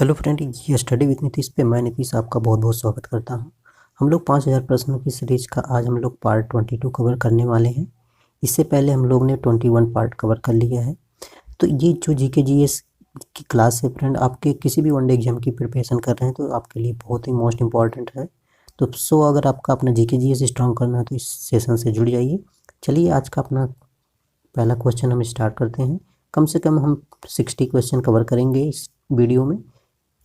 Hello friend, ये study with Nitish पे मैं नीतीश आपका बहुत बहुत स्वागत करता हूँ। हम लोग 5000 प्रश्नों की सीरीज का आज हम लोग पार्ट 22 कवर करने वाले हैं। इससे पहले हम लोग ने 21 पार्ट कवर कर लिया है। तो ये जो जीके जीएस की क्लास है फ्रेंड, आपके किसी भी वनडे एग्जाम की प्रिपरेशन कर रहे हैं तो आपके लिए बहुत ही मोस्ट इंपॉर्टेंट है। तो अगर आपका अपना जीके जीएस स्ट्रॉन्ग करना है तो इस सेशन से जुड़ जाइए। चलिए आज का अपना पहला क्वेश्चन हम स्टार्ट करते हैं। कम से कम हम 60 क्वेश्चन कवर करेंगे इस वीडियो में,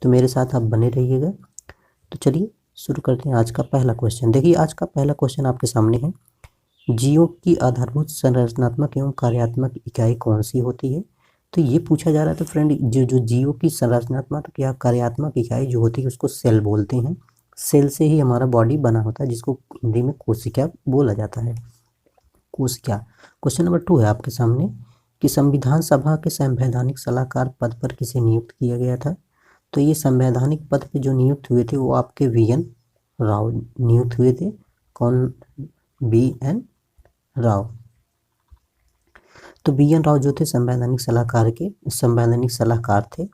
तो मेरे साथ आप बने रहिएगा। तो चलिए शुरू करते हैं आज का पहला क्वेश्चन। देखिए आज का पहला क्वेश्चन आपके सामने है, जीव की आधारभूत संरचनात्मक एवं कार्यात्मक इकाई कौन सी होती है। तो ये पूछा जा रहा है। तो फ्रेंड जो जीव की संरचनात्मक या कार्यात्मक इकाई जो होती है उसको सेल बोलते हैं। सेल से ही हमारा बॉडी बना होता है, जिसको हिंदी में कोशिका बोला जाता है। कोशिका। क्वेश्चन नंबर 2 है आपके सामने कि संविधान सभा के संवैधानिक सलाहकार पद पर किसे नियुक्त किया गया था। तो ये संवैधानिक पद पे जो नियुक्त हुए थे वो आपके वी.एन. राव नियुक्त हुए थे। कौन? वी.एन. राव। तो वी.एन. राव जो थे संवैधानिक सलाहकार थे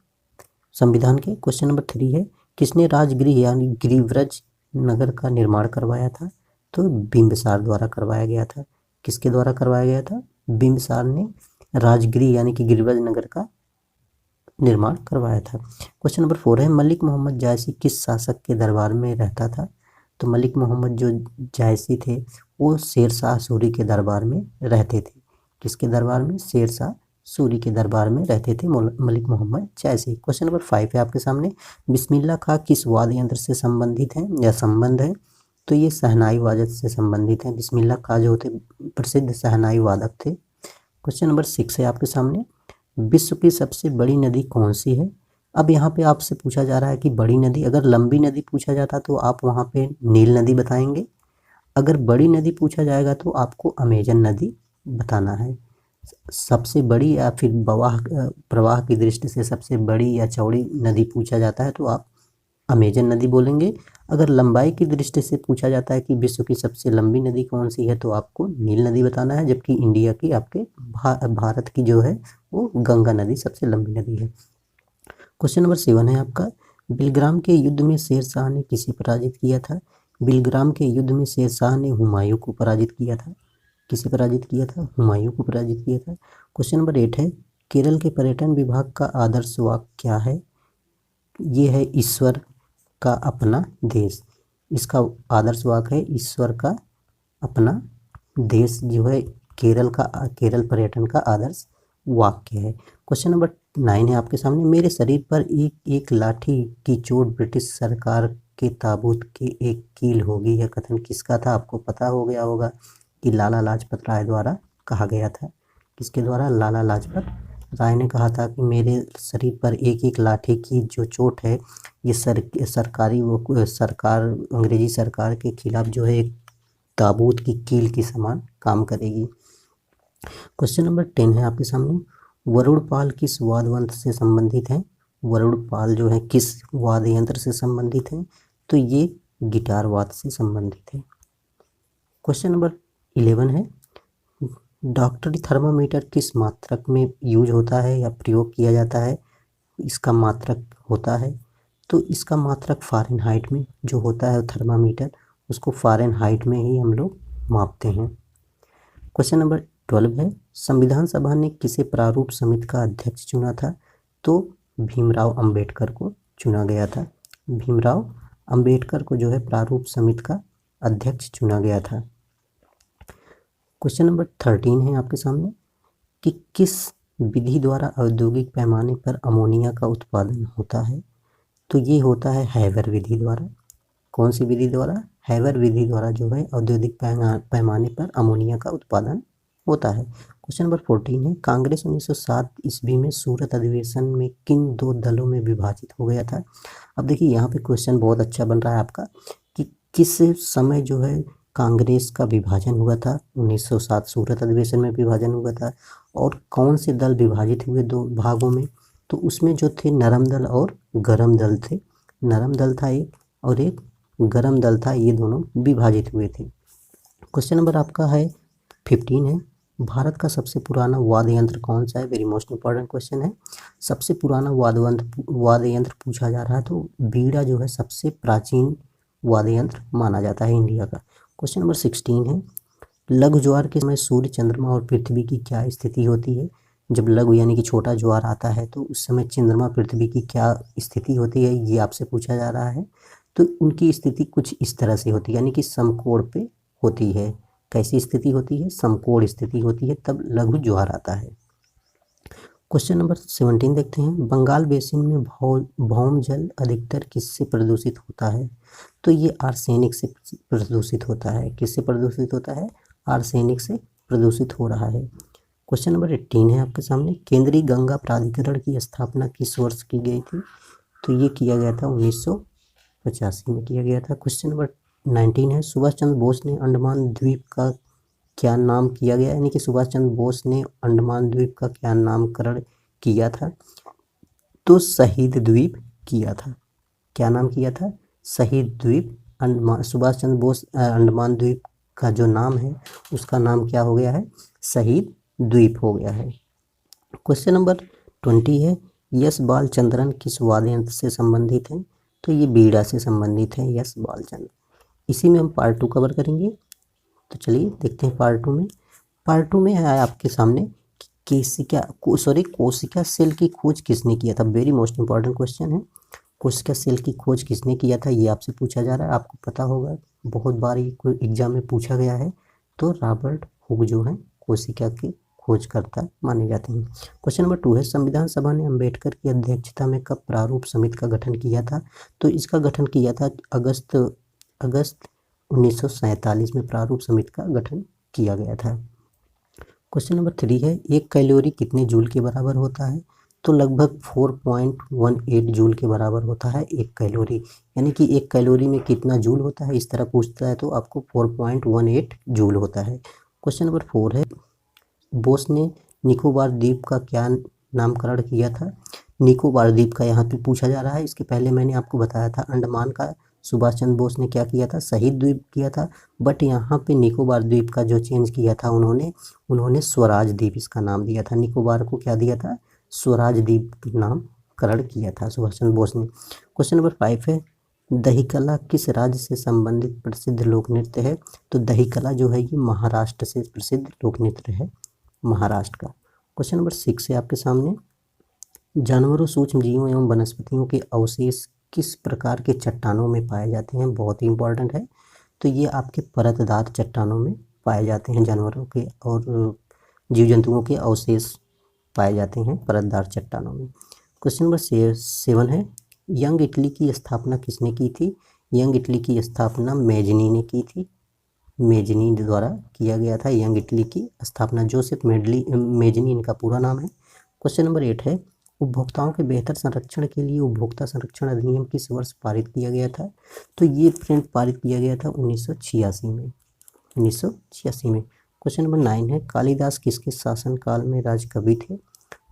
संविधान के। क्वेश्चन नंबर 3 है, किसने राजगृह यानी गिरिव्रज नगर का निर्माण करवाया था। तो बिंबिसार द्वारा करवाया गया था। किसके द्वारा करवाया गया था? बिंबिसार ने राजगृह यानी कि गिरिव्रज नगर का निर्माण करवाया था। क्वेश्चन नंबर 4 है, मलिक मोहम्मद जायसी किस शासक के दरबार में रहता था। तो मलिक मोहम्मद जो जायसी थे वो शेरशाह सूरी के दरबार में रहते थे। किसके दरबार में? शेरशाह सूरी के दरबार में रहते थे मलिक मोहम्मद जायसी। क्वेश्चन नंबर 5 है आपके सामने, बिस्मिल्लाह खां किस वाद्य यंत्र से संबंधित है या संबंध है। तो ये शहनाई वादक से संबंधित है। बिस्मिल्लाह खां जो थे प्रसिद्ध शहनाई वादक थे। क्वेश्चन नंबर 6 है आपके सामने, विश्व की सबसे बड़ी नदी कौन सी है। अब यहाँ पे आपसे पूछा जा रहा है कि बड़ी नदी, अगर लंबी नदी पूछा जाता तो आप वहाँ पे नील नदी बताएंगे। अगर बड़ी नदी पूछा जाएगा तो आपको अमेजन नदी बताना है। सबसे बड़ी या फिर प्रवाह की दृष्टि से सबसे बड़ी या चौड़ी नदी पूछा जाता है तो आप अमेजन नदी बोलेंगे। अगर लंबाई की दृष्टि से पूछा जाता है कि विश्व की सबसे लंबी नदी कौन सी है तो आपको नील नदी बताना है। जबकि इंडिया की आपके भारत की जो है वो गंगा नदी सबसे लंबी नदी है। क्वेश्चन नंबर 7 है आपका, बिलग्राम के युद्ध में शेरशाह ने किसे पराजित किया था। बिलग्राम के युद्ध में शेरशाह ने हुमायूं को पराजित किया था। किसे पराजित किया था? हुमायूं को पराजित किया था। क्वेश्चन नंबर 8 है, केरल के पर्यटन विभाग का आदर्श वाक्य क्या है। ये है ईश्वर का अपना देश। इसका आदर्श वाक्य है ईश्वर का अपना देश जो है केरल पर्यटन का आदर्श वाक्य है। क्वेश्चन नंबर 9 है आपके सामने, मेरे शरीर पर एक एक लाठी की चोट ब्रिटिश सरकार के ताबूत की एक कील होगी। यह कथन किसका था? आपको पता हो गया होगा कि लाला लाजपत राय द्वारा कहा गया था। किसके द्वारा? लाला लाजपत राय ने कहा था कि मेरे शरीर पर एक एक लाठी की जो चोट है ये सरकार अंग्रेजी सरकार के खिलाफ जो है एक ताबूत की कील के समान काम करेगी। क्वेश्चन नंबर 10 है आपके सामने, वरुणपाल किस वाद्य यंत्र से संबंधित है। वरुणपाल जो है किस वाद्य यंत्र से संबंधित है। तो ये गिटार वाद्य से संबंधित है। क्वेश्चन नंबर 11 है, डॉक्टरी थर्मामीटर किस मात्रक में यूज होता है या प्रयोग किया जाता है। इसका मात्रक होता है तो इसका मात्रक फ़ारेनहाइट में जो होता है थर्मामीटर, उसको फ़ारेनहाइट में ही हम लोग मापते हैं। क्वेश्चन नंबर 12 है, संविधान सभा ने किसे प्रारूप समिति का अध्यक्ष चुना था। तो भीमराव अंबेडकर को चुना गया था। भीमराव अंबेडकर को जो है प्रारूप समिति का अध्यक्ष चुना गया था। क्वेश्चन नंबर 13 है आपके सामने कि किस विधि द्वारा औद्योगिक पैमाने पर अमोनिया का उत्पादन होता है। तो ये होता है हैबर विधि द्वारा। कौन सी विधि द्वारा? हैबर विधि द्वारा जो है औद्योगिक पैमाने पर अमोनिया का उत्पादन होता है। क्वेश्चन नंबर 14 है, कांग्रेस 1907 ईस्वी में सूरत अधिवेशन में किन दो दलों में विभाजित हो गया था। अब देखिए यहाँ पे क्वेश्चन बहुत अच्छा बन रहा है आपका कि किस समय जो है कांग्रेस का विभाजन हुआ था। 1907 सूरत अधिवेशन में विभाजन हुआ था। और कौन से दल विभाजित हुए दो भागों में। तो उसमें जो थे नरम दल और गरम दल थे। नरम दल था एक और एक गरम दल था, ये दोनों विभाजित हुए थे। क्वेश्चन नंबर आपका है 15 है, भारत का सबसे पुराना वाद्य यंत्र कौन सा है? वेरी मोस्ट इंपॉर्टेंट क्वेश्चन है। सबसे पुराना वाद्य यंत्र पूछा जा रहा है तो बीड़ा जो है सबसे प्राचीन वाद्य यंत्र माना जाता है इंडिया का। क्वेश्चन नंबर 16 है, लघु ज्वार के समय सूर्य, चंद्रमा और पृथ्वी की क्या स्थिति होती है? जब लघु यानी कि छोटा ज्वार आता है तो उस समय चंद्रमा, पृथ्वी की क्या स्थिति होती है, ये आपसे पूछा जा रहा है। तो उनकी स्थिति कुछ इस तरह से होती है, यानी कि समकोण पे होती है। कैसी स्थिति होती है? समकोण स्थिति होती है, तब लघु ज्वार आता है। क्वेश्चन नंबर 17 देखते हैं, बंगाल बेसिन में भौम जल अधिकतर किससे प्रदूषित होता है? तो ये आर्सेनिक से प्रदूषित होता है। किससे प्रदूषित होता है? आर्सेनिक से प्रदूषित हो रहा है। क्वेश्चन नंबर 18 है आपके सामने, केंद्रीय गंगा प्राधिकरण की स्थापना किस वर्ष की गई थी? तो ये किया गया था 1985 में किया गया था। क्वेश्चन नंबर 19 है, सुभाष चंद्र बोस ने अंडमान द्वीप का क्या नाम किया गया? यानी कि सुभाष चंद्र बोस ने अंडमान द्वीप का क्या नामकरण किया था? तो शहीद द्वीप किया था। क्या नाम किया था? शहीद द्वीप। अंडमान, सुभाष चंद्र बोस अंडमान द्वीप का जो नाम है उसका नाम क्या हो गया है? शहीद द्वीप हो गया है। क्वेश्चन नंबर 20 है, यश बालचंद्रन किस वाद्य यंत्र से संबंधित है? तो ये बीड़ा से संबंधित है यश बालचंद्र। इसी में हम पार्ट 2 कवर करेंगे। तो चलिए देखते हैं पार्ट 2 में। पार्ट 2 में है आपके सामने कोशिका सेल की खोज किसने किया था? वेरी मोस्ट इंपॉर्टेंट क्वेश्चन है। कोशिका सेल की खोज किसने किया था, ये आपसे पूछा जा रहा है। आपको पता होगा, बहुत बार ये एग्जाम में पूछा गया है। तो रॉबर्ट हुक जो है कोशिका के खोजकर्ता माने जाते हैं। क्वेश्चन नंबर 2 है, संविधान सभा ने अंबेडकर की अध्यक्षता में कब प्रारूप समिति का गठन किया था? तो इसका गठन किया था अगस्त 1947 में प्रारूप समिति का गठन किया गया था। क्वेश्चन नंबर 3 है, एक कैलोरी कितने जूल के बराबर होता है? तो लगभग 4.18 जूल के बराबर होता है एक कैलोरी। यानी कि एक कैलोरी में कितना जूल होता है, इस तरह पूछता है तो आपको 4.18 जूल होता है। क्वेश्चन नंबर 4 है, बोस ने निकोबार द्वीप का क्या नामकरण किया था? निकोबार द्वीप का यहाँ पे पूछा जा रहा है। इसके पहले मैंने आपको बताया था अंडमान का सुभाष चंद्र बोस ने क्या किया था? शहीद द्वीप किया था। बट यहाँ पे निकोबार द्वीप का जो चेंज किया था उन्होंने स्वराज द्वीप इसका नाम दिया था। निकोबार को क्या दिया था? स्वराज द्वीप नामकरण किया था सुभाष चंद्र बोस ने। क्वेश्चन नंबर 5 है, दहीकला किस राज्य से संबंधित प्रसिद्ध लोक नृत्य है? तो दहीकला जो है ये महाराष्ट्र से प्रसिद्ध लोक नृत्य है, महाराष्ट्र का। क्वेश्चन नंबर 6 है आपके सामने, जानवरों, सूक्ष्म जीवों एवं वनस्पतियों के अवशेष किस प्रकार के चट्टानों में पाए जाते हैं? बहुत ही इंपॉर्टेंट है। तो ये आपके परतदार चट्टानों में पाए जाते हैं। जानवरों के और जीव जंतुओं के अवशेष पाए जाते हैं परतदार चट्टानों में। क्वेश्चन नंबर 7 है, यंग इटली की स्थापना किसने की थी? यंग इटली की स्थापना मेजनी ने की थी। मेजनी द्वारा किया गया था यंग इटली की स्थापना। जोसेफ मेजनी इनका पूरा नाम है। क्वेश्चन नंबर 8 है, उपभोक्ताओं के बेहतर संरक्षण के लिए उपभोक्ता संरक्षण अधिनियम किस वर्ष पारित किया गया था? तो ये फ्रेंड पारित किया गया था 1986 में। क्वेश्चन नंबर 9 है, कालिदास किसके शासनकाल में राजकवि थे?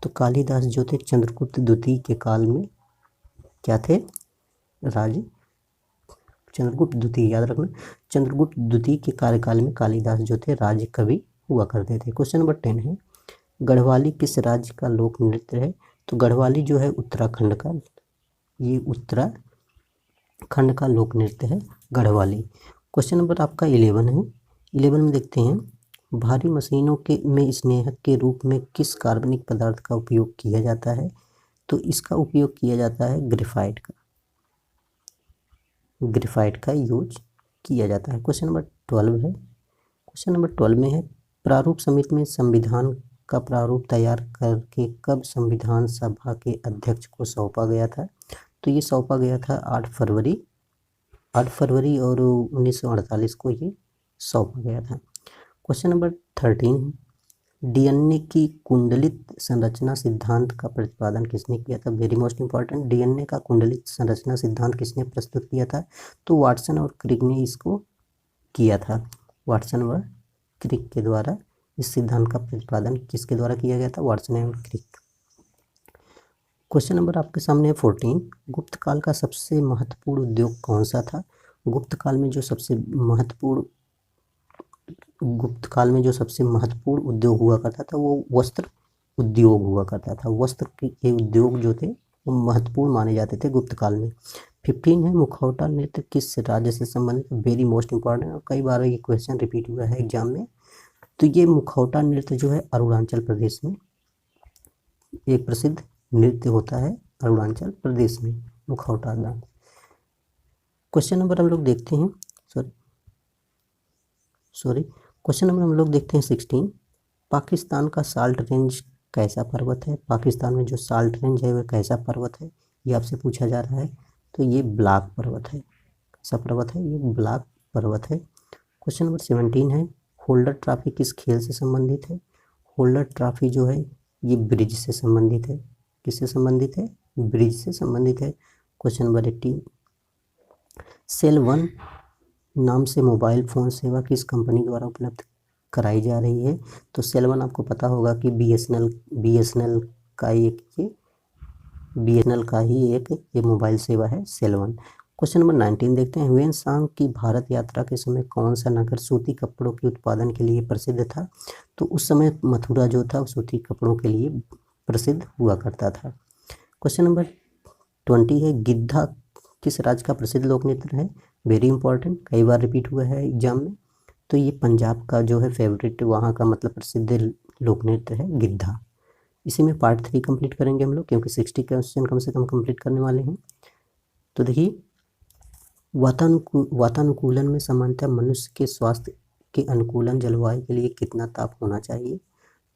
तो कालिदास जो थे चंद्रगुप्त द्वितीय के काल में क्या थे? चंद्रगुप्त द्वितीय, याद रखना, चंद्रगुप्त द्वितीय के कार्यकाल में कालिदास जो थे राज्य कवि हुआ करते थे। क्वेश्चन नंबर 10 है, गढ़वाली किस राज्य का लोक नृत्य है? तो गढ़वाली जो है उत्तराखंड का, ये उत्तराखंड का लोक नृत्य है गढ़वाली। क्वेश्चन नंबर आपका 11 है। 11 में देखते हैं, भारी मशीनों में स्नेहक के रूप में किस कार्बनिक पदार्थ का उपयोग किया जाता है? तो इसका उपयोग किया जाता है ग्रेफाइट का यूज किया जाता है। क्वेश्चन नंबर 12 है। क्वेश्चन नंबर 12 में है, प्रारूप समिति में संविधान का प्रारूप तैयार करके कब संविधान सभा के अध्यक्ष को सौंपा गया था? तो ये सौंपा गया था 8 फरवरी और 1948 को ये सौंपा गया था। क्वेश्चन नंबर 13 है, डीएनए की कुंडलित संरचना सिद्धांत का प्रतिपादन किसने किया था? वेरी मोस्ट इंपॉर्टेंट, डीएनए का कुंडलित संरचना सिद्धांत किसने प्रस्तुत किया था? तो वाटसन और क्रिक ने इसको किया था। वाटसन व क्रिक के द्वारा इस सिद्धांत का प्रतिपादन किसके द्वारा किया गया था? वाटसन एवं क्रिक। क्वेश्चन नंबर आपके सामने है 14, गुप्त काल का सबसे महत्वपूर्ण उद्योग कौन सा था? गुप्त काल में जो सबसे महत्वपूर्ण गुप्त काल में जो सबसे महत्वपूर्ण उद्योग हुआ करता था वो वस्त्र उद्योग हुआ करता था। वस्त्र के उद्योग जो थे वो महत्वपूर्ण माने जाते थे गुप्त काल में। 15 है, मुखौटा नृत्य किस राज्य से संबंधित? वेरी मोस्ट इंपॉर्टेंट, और कई बार ये क्वेश्चन रिपीट हुआ है एग्जाम में। तो ये मुखौटा नृत्य जो है अरुणाचल प्रदेश में एक प्रसिद्ध नृत्य होता है, अरुणाचल प्रदेश में मुखौटा डांस। क्वेश्चन नंबर हम लोग देखते हैं, सॉरी क्वेश्चन नंबर हम लोग देखते हैं 16। पाकिस्तान का साल्ट रेंज कैसा पर्वत है? पाकिस्तान में जो साल्ट रेंज है वह कैसा पर्वत है, ये आपसे पूछा जा रहा है। तो ये ब्लैक पर्वत है। कैसा पर्वत है? ये ब्लैक पर्वत है। क्वेश्चन नंबर 17 है, होल्डर ट्रॉफी किस खेल से संबंधित है? होल्डर ट्रॉफी जो है ये ब्रिज से संबंधित है। किससे संबंधित है? ब्रिज से संबंधित है। क्वेश्चन नंबर 18, सेल 1 नाम से मोबाइल फ़ोन सेवा किस कंपनी द्वारा उपलब्ध कराई जा रही है? तो सेल 1 आपको पता होगा कि बीएसएनएल का ही एक ये मोबाइल सेवा है सेल 1। क्वेश्चन नंबर 19 देखते हैं, ह्वेन की भारत यात्रा के समय कौन सा नगर सूती कपड़ों के उत्पादन के लिए प्रसिद्ध था? तो उस समय मथुरा जो था सूती कपड़ों के लिए प्रसिद्ध हुआ करता था। क्वेश्चन नंबर 20 है, गिद्धा किस राज्य का प्रसिद्ध लोक नृत्य है? वेरी इंपॉर्टेंट, कई बार रिपीट हुआ है एग्जाम में। तो ये पंजाब का जो है फेवरेट, वहाँ का मतलब प्रसिद्ध लोक नृत्य है गिद्धा। इसी में पार्ट 3 कंप्लीट करेंगे हम लोग, क्योंकि 60 क्वेश्चन कम से कम कंप्लीट करने वाले हैं। तो देखिए, वातानुकूलन में सामान्यतः मनुष्य के स्वास्थ्य के अनुकूलन जलवायु के लिए कितना ताप होना चाहिए?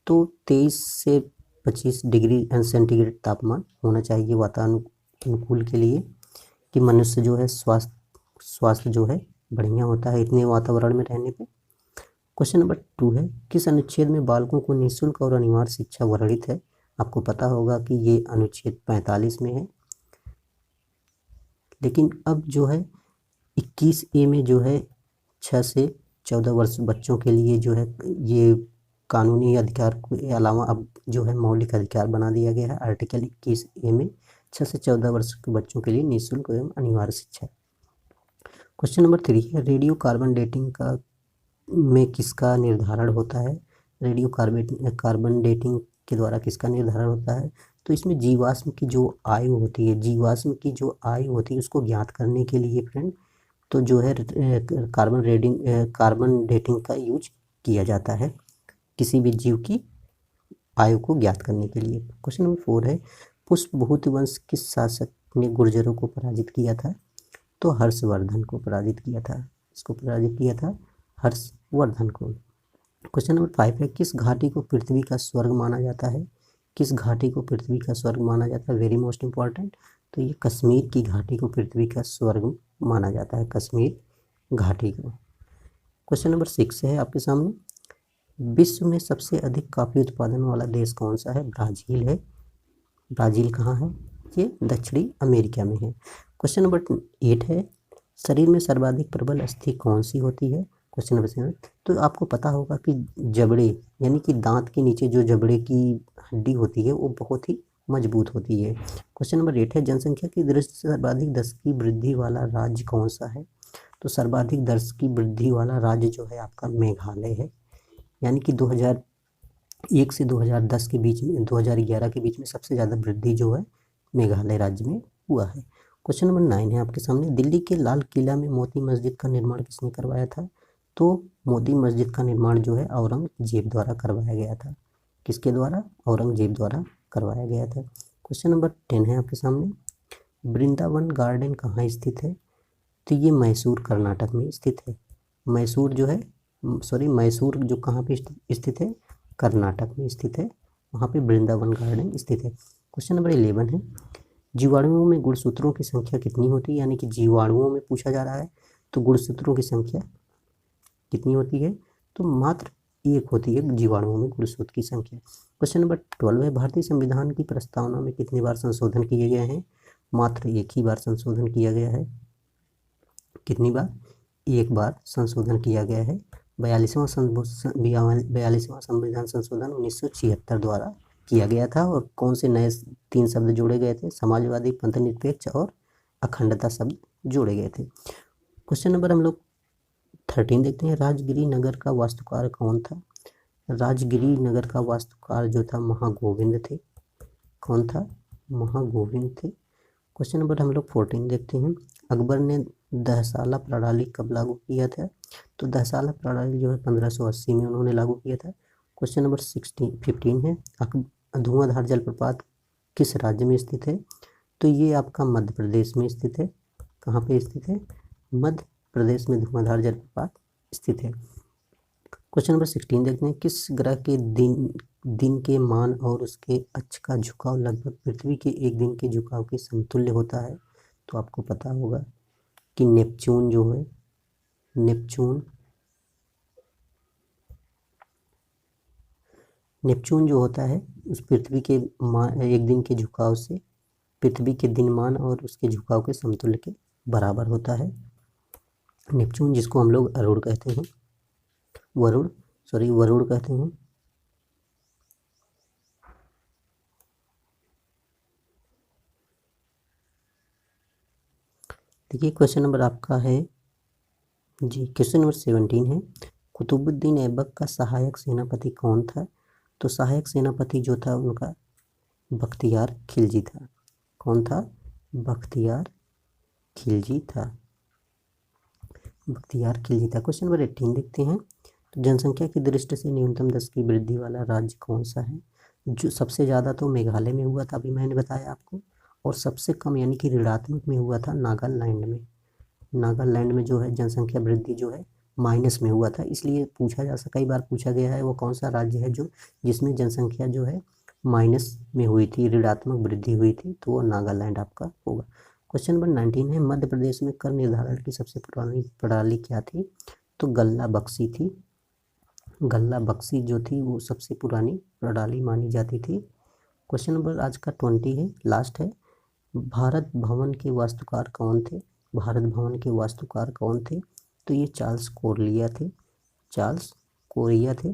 तो 23 से 25 डिग्री सेंटीग्रेड तापमान होना चाहिए वातानुकूल के लिए, कि मनुष्य जो है स्वास्थ्य जो है बढ़िया होता है इतने वातावरण में रहने पे। क्वेश्चन नंबर 2 है, किस अनुच्छेद में बालकों को निःशुल्क और अनिवार्य शिक्षा वर्णित है? आपको पता होगा कि ये अनुच्छेद 45 में है, लेकिन अब जो है 21A में जो है 6 से 14 वर्ष बच्चों के लिए जो है ये कानूनी अधिकार के अलावा अब जो है मौलिक अधिकार बना दिया गया है। आर्टिकल 21A में 6 से 14 वर्ष के बच्चों के लिए निःशुल्क एवं अनिवार्य शिक्षा। क्वेश्चन नंबर 3 है, रेडियो कार्बन डेटिंग का में किसका निर्धारण होता है? रेडियो कार्बन डेटिंग के द्वारा किसका निर्धारण होता है? तो इसमें जीवाश्म की जो आयु होती है उसको ज्ञात करने के लिए फ्रेंड तो जो है कार्बन डेटिंग का यूज किया जाता है किसी भी जीव की आयु को ज्ञात करने के लिए। क्वेश्चन नंबर 4 है, पुष्पभूति वंश किस शासक ने गुर्जरों को पराजित किया था? तो हर्षवर्धन को पराजित किया था। इसको पराजित किया था हर्षवर्धन को। क्वेश्चन नंबर 5 है, किस घाटी को पृथ्वी का स्वर्ग माना जाता है? किस घाटी को पृथ्वी का स्वर्ग माना जाता है? वेरी मोस्ट इंपॉर्टेंट, तो ये कश्मीर की घाटी को पृथ्वी का स्वर्ग माना जाता है, कश्मीर घाटी को। क्वेश्चन नंबर 6 है आपके सामने, विश्व में सबसे अधिक कॉफी उत्पादन वाला देश कौन सा है? ब्राज़ील है। ब्राज़ील कहाँ है? ये दक्षिणी अमेरिका में है। क्वेश्चन नंबर 8 है, शरीर में सर्वाधिक प्रबल अस्थि कौन सी होती है? क्वेश्चन नंबर 7, तो आपको पता होगा कि जबड़े यानी कि दांत के नीचे जो जबड़े की हड्डी होती है वो बहुत ही मजबूत होती है। क्वेश्चन नंबर 8 है, जनसंख्या की दृष्टि से सर्वाधिक दर की वृद्धि वाला राज्य कौन सा है? तो सर्वाधिक दर की वृद्धि वाला राज्य जो है आपका मेघालय है, यानी कि 2001 से 2010 के बीच में 2011 के बीच में सबसे ज़्यादा वृद्धि जो है मेघालय राज्य में हुआ है। क्वेश्चन नंबर 9 है आपके सामने, दिल्ली के लाल किला में मोती मस्जिद का निर्माण किसने करवाया था? तो मोती मस्जिद का निर्माण जो है औरंगजेब द्वारा करवाया गया था। किसके द्वारा? औरंगजेब द्वारा करवाया गया था। क्वेश्चन नंबर 10 है आपके सामने, वृंदावन गार्डन कहाँ स्थित है? तो ये मैसूर कर्नाटक में स्थित है। मैसूर जो कहाँ पे स्थित है? कर्नाटक में स्थित है, वहाँ पे वृंदावन गार्डन स्थित है। क्वेश्चन नंबर 11 है, जीवाणुओं में गुणसूत्रों की संख्या कितनी होती है? यानी कि जीवाणुओं में पूछा जा रहा है, तो गुणसूत्रों की संख्या कितनी होती है? तो मात्र 1 होती है जीवाणुओं में गुणसूत्र की संख्या। क्वेश्चन नंबर 12 है, भारतीय संविधान की प्रस्तावना में कितनी बार संशोधन किए गए हैं? मात्र 1 ही बार संशोधन किया गया है। कितनी बार? 1 बार संशोधन किया गया है। 42वां संविधान संशोधन 1976 द्वारा किया गया था। और कौन से नए 3 शब्द जोड़े गए थे? समाजवादी, पंथनिरपेक्ष और अखंडता शब्द जोड़े गए थे। क्वेश्चन नंबर हम लोग 13 देखते हैं, राजगिरी नगर का वास्तुकार कौन था? राजगिरी नगर का वास्तुकार जो था महागोविंद थे। कौन था? महागोविंद थे। क्वेश्चन नंबर हम लोग 14 देखते हैं, अकबर ने दहसाला प्रणाली कब लागू किया था? तो दहसाला प्रणाली जो है 1580 में उन्होंने लागू किया था। क्वेश्चन नंबर 15 है, धुआंधार जलप्रपात किस राज्य में स्थित है? तो ये आपका मध्य प्रदेश में स्थित है। कहाँ पे स्थित है? मध्य प्रदेश में धुआंधार जलप्रपात स्थित है। क्वेश्चन नंबर 16 देखते हैं, किस ग्रह के दिन के मान और उसके अक्ष का झुकाव लगभग पृथ्वी के एक दिन के झुकाव के समतुल्य होता है? तो आपको पता होगा कि नेपच्यून जो है, नेपच्यून जो होता है उस पृथ्वी के एक दिन के झुकाव से पृथ्वी के दिनमान और उसके झुकाव के समतुल्य के बराबर होता है। नेपच्यून, जिसको हम लोग वरुण कहते हैं, वरुण कहते हैं। देखिए क्वेश्चन नंबर आपका है जी, क्वेश्चन नंबर 17 है, कुतुबुद्दीन ऐबक का सहायक सेनापति कौन था? तो सहायक सेनापति जो था उनका बख्तियार खिलजी था। कौन था? बख्तियार खिलजी था। क्वेश्चन नंबर 18 देखते हैं, तो जनसंख्या की दृष्टि से न्यूनतम 10 की वृद्धि वाला राज्य कौन सा है? जो सबसे ज़्यादा तो मेघालय में हुआ था, अभी मैंने बताया आपको, और सबसे कम यानी कि ऋणात्मक में हुआ था नागालैंड में। नागालैंड में जो है जनसंख्या वृद्धि जो है माइनस में हुआ था, इसलिए कई बार पूछा गया है वो कौन सा राज्य है जो जिसमें जनसंख्या जो है माइनस में हुई थी, ऋणात्मक वृद्धि हुई थी, तो वो नागालैंड आपका होगा। क्वेश्चन नंबर 19 है, मध्य प्रदेश में कर निर्धारण की सबसे पुरानी प्रणाली क्या थी? तो गल्ला बक्सी थी। गल्ला बक्सी जो थी वो सबसे पुरानी प्रणाली मानी जाती थी। क्वेश्चन नंबर आज का 20 है, लास्ट है, भारत भवन के वास्तुकार कौन थे? भारत भवन के वास्तुकार कौन थे? तो ये चार्ल्स कोरिया थे।